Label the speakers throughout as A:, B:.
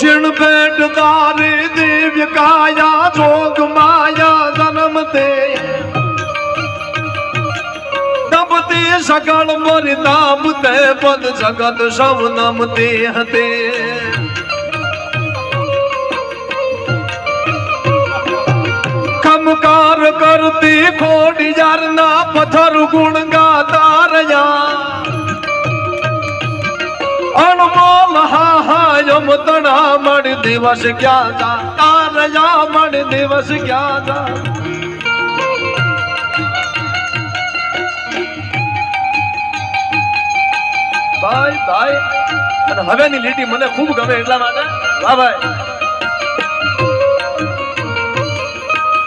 A: चिण पेट दारी दिव्य काया जोग माया जन्म ते दबते सकल मरि नाम ते पद जगत सब नमते हते खमकार करती खोड़ी जरना पत्थर गुण गाता रया अनमोल हा यम तना मण दिवस क्या जाता रया मण दिवस क्या जा भाई भाई અને હવેની લીટી મને ખૂબ ગમે એટલા માટે વાહ ભાઈ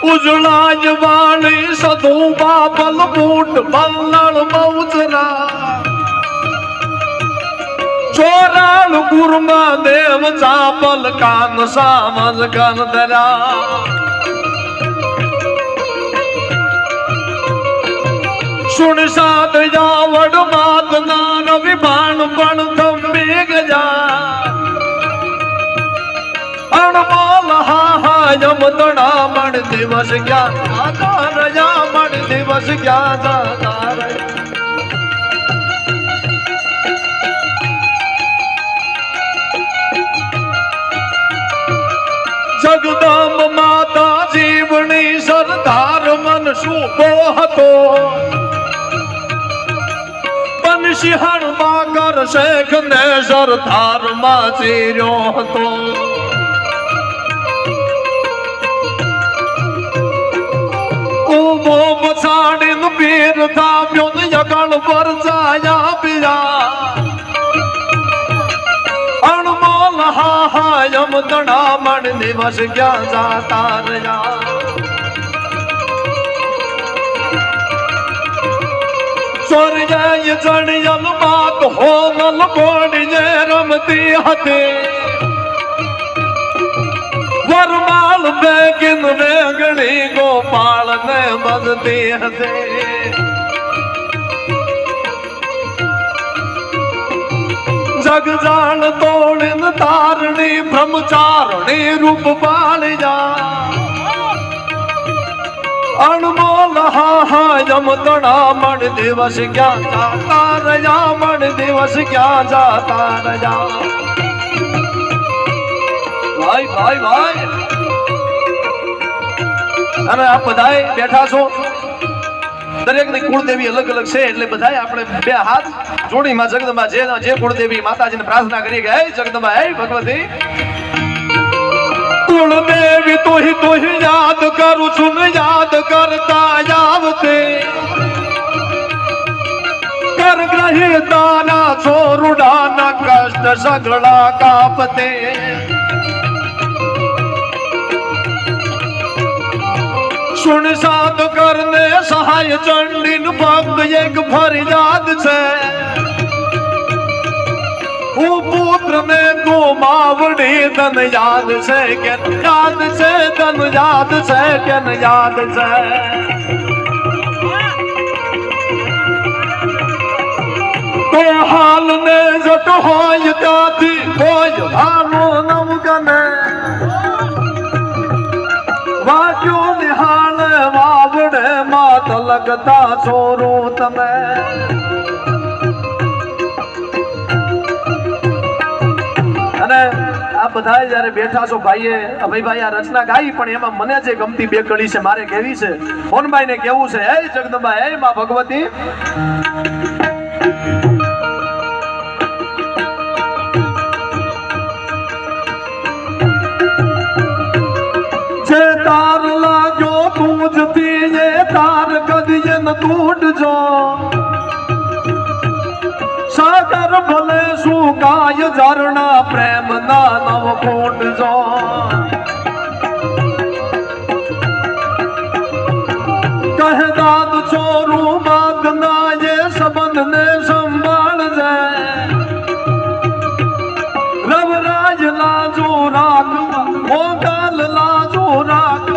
A: ઉજળાજ વાણી સદુ બાબલ બૂટ બલ્લળ મૌજરા ચોરાળ ગુરમા દેવ ચાપલ કાન સામજ કંદરા સુણ સાદ જાવડ માત નાન વિભાણ પણ થંભી ગજા અણમોલ હા यम तड़ा मण दिवस क्या रया मण दिवस क्या जगदम्ब माता जीवनी सरदार मन शुभो हतो बनसिंहण माकर शेख ने सरदार मा चीर्यो हतो वो बसाड़िन पीर था ब्योन यकल पर जाया पिया अनमोल हा यम तड़ा मण दिवस क्या जाता रया स्वर्ग जड़ियल बात हो नल कोड़ी जे रमती हते वरमाल बेगिन वेगणी गोपाल ने बजती हसे जग जान तोड़िन तारणी ब्रह्मचारणी रूप पाल जा अनमोल हा यम तड़ा मण दिवस क्या जाता रया मण दिवस क्या जाता रया भाई भाई भाई અને આ બધાય બેઠા છો દરેકની કુળદેવી અલગ અલગ છે એટલે બધાય આપણે બે હાથ જોડી માં જગદંબા જે કુળદેવી માતાજીને પ્રાર્થના કરી કે હે જગદંબા હે ભગવતી કુળદેવી તોહી યાદ કરું છું યાદ કરતા આવતે कर ग्रहिताना छोरुडाना कष्ट सगळा कापते सुन साध करने सहाय चंडीन भक्त एक फरियाद छे पुत्र ने तो मावड़ी धन याद छे के याद छे धन याद छे के याद छे तो हाल ने जट होय त्याथी कोई भानो नम कने वाक्यो निहाल वावड़े मात लगता छोरो तमे અને આ બધા જ્યારે બેઠા છો ભાઈએ અભયભાઈ આ રચના ગાઈ પણ એમાં મને જે ગમતી બે કડી છે મારે કેવી છે મોહનભાઈ ને કેવું છે હે જગદંબા હે માં ભગવતી तार लागो पूजती ये तार कदिए न टूट जो सागर भले सुकाय झरना प्रेम ना नव फूट जो कह दाद छोरू मागना ये संबंध ने संभाल जाए रव राज लाजो राख मोगाल लाजो राख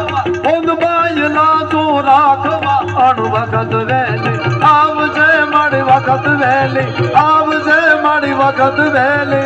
A: बाई लाजो राखवा अण वखत वेली आव जय मणि वखत वेली आव जय मणि वखत वेली